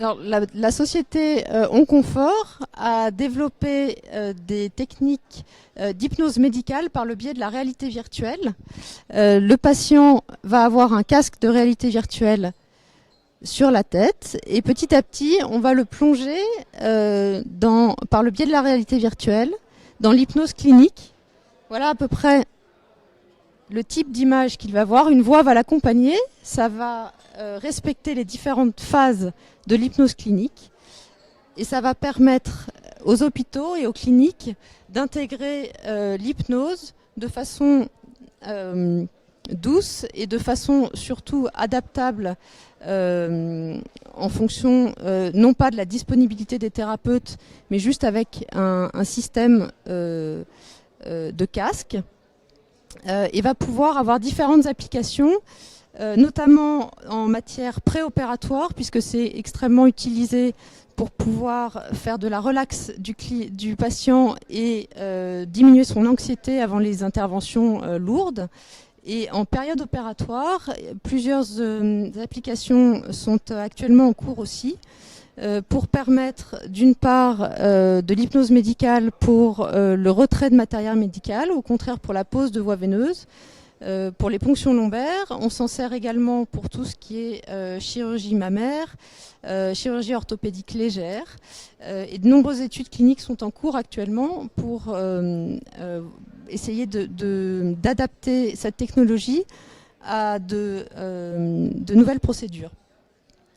Alors, la société Onconfort a développé des techniques d'hypnose médicale par le biais de la réalité virtuelle. Le patient va avoir un casque de réalité virtuelle sur la tête et petit à petit, on va le plonger par le biais de la réalité virtuelle dans l'hypnose clinique. Voilà à peu près le type d'image qu'il va voir. Une voix va l'accompagner. Ça va respecter les différentes phases de l'hypnose clinique. Et ça va permettre aux hôpitaux et aux cliniques d'intégrer l'hypnose de façon douce et de façon surtout adaptable en fonction non pas de la disponibilité des thérapeutes, mais juste avec un système de casque. Et va pouvoir avoir différentes applications, notamment en matière préopératoire, puisque c'est extrêmement utilisé pour pouvoir faire de la relaxe du patient et diminuer son anxiété avant les interventions lourdes. Et en période opératoire, plusieurs applications sont actuellement en cours aussi, pour permettre d'une part de l'hypnose médicale pour le retrait de matériel médical, au contraire pour la pose de voies veineuses, pour les ponctions lombaires. On s'en sert également pour tout ce qui est chirurgie mammaire, chirurgie orthopédique légère. Et de nombreuses études cliniques sont en cours actuellement pour essayer d'adapter cette technologie à de nouvelles procédures.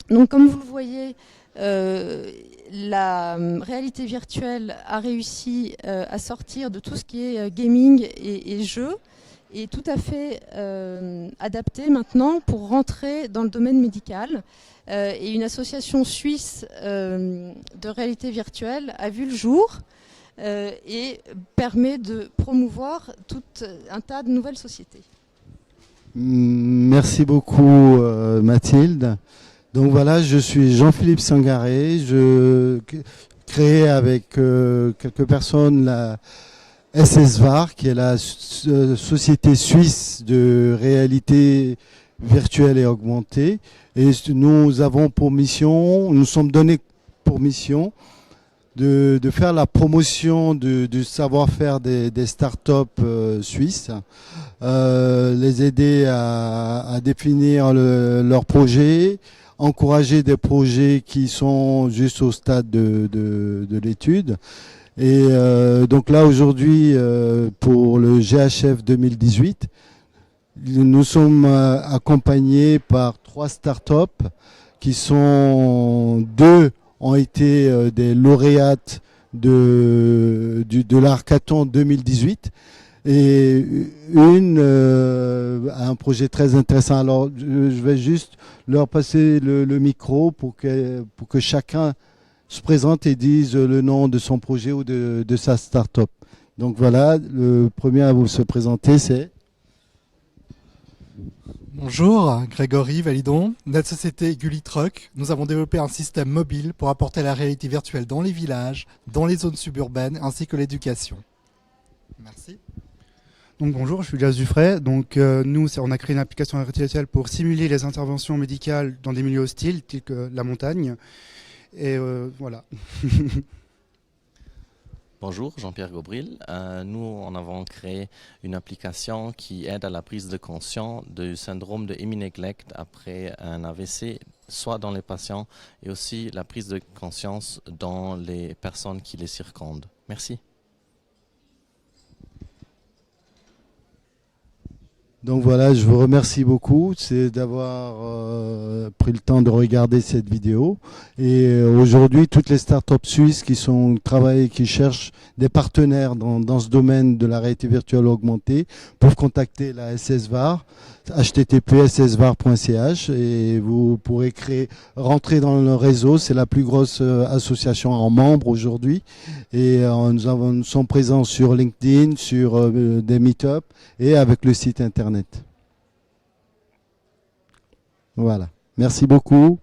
Donc comme vous le voyez, la réalité virtuelle a réussi à sortir de tout ce qui est gaming et jeu, et tout à fait adapté maintenant pour rentrer dans le domaine médical. Et une association suisse de réalité virtuelle a vu le jour et permet de promouvoir tout un tas de nouvelles sociétés. Merci beaucoup Mathilde. Donc voilà, je suis Jean-Philippe Sangaré, je crée avec quelques personnes la SSVAR, qui est la société suisse de réalité virtuelle et augmentée. Et nous avons pour mission, nous sommes donnés pour mission de faire la promotion du savoir-faire des startups suisses, les aider à définir leurs projets, encourager des projets qui sont juste au stade de l'étude. Et donc là, aujourd'hui, pour le GHF 2018, nous sommes accompagnés par 3 startups qui sont 2 ont été des lauréates de l'Hackathon 2018 et une a un projet très intéressant. Alors je vais juste leur passer le micro pour que chacun se présente et dise le nom de son projet ou de sa start-up. Donc voilà, le premier à vous se présenter, c'est... Bonjour, Grégory Validon. Notre société Gully Truck, nous avons développé un système mobile pour apporter la réalité virtuelle dans les villages, dans les zones suburbaines, ainsi que l'éducation. Merci. Donc bonjour, je suis Gaz Dufray. Donc nous, on a créé une application virtuelle pour simuler les interventions médicales dans des milieux hostiles, tels que la montagne. Et voilà. Bonjour, Jean-Pierre Gobril. Nous, en avons créé une application qui aide à la prise de conscience du syndrome de hemi-neglect après un AVC, soit dans les patients et aussi la prise de conscience dans les personnes qui les circondent. Merci. Donc voilà, je vous remercie beaucoup d'avoir pris le temps de regarder cette vidéo. Et aujourd'hui, toutes les startups suisses qui cherchent des partenaires dans ce domaine de la réalité virtuelle augmentée peuvent contacter la SSVAR, http://ssvar.ch, et vous pourrez rentrer dans le réseau. C'est la plus grosse association en membres aujourd'hui. Et nous sommes présents sur LinkedIn, sur des meet-up et avec le site internet. Voilà. Merci beaucoup.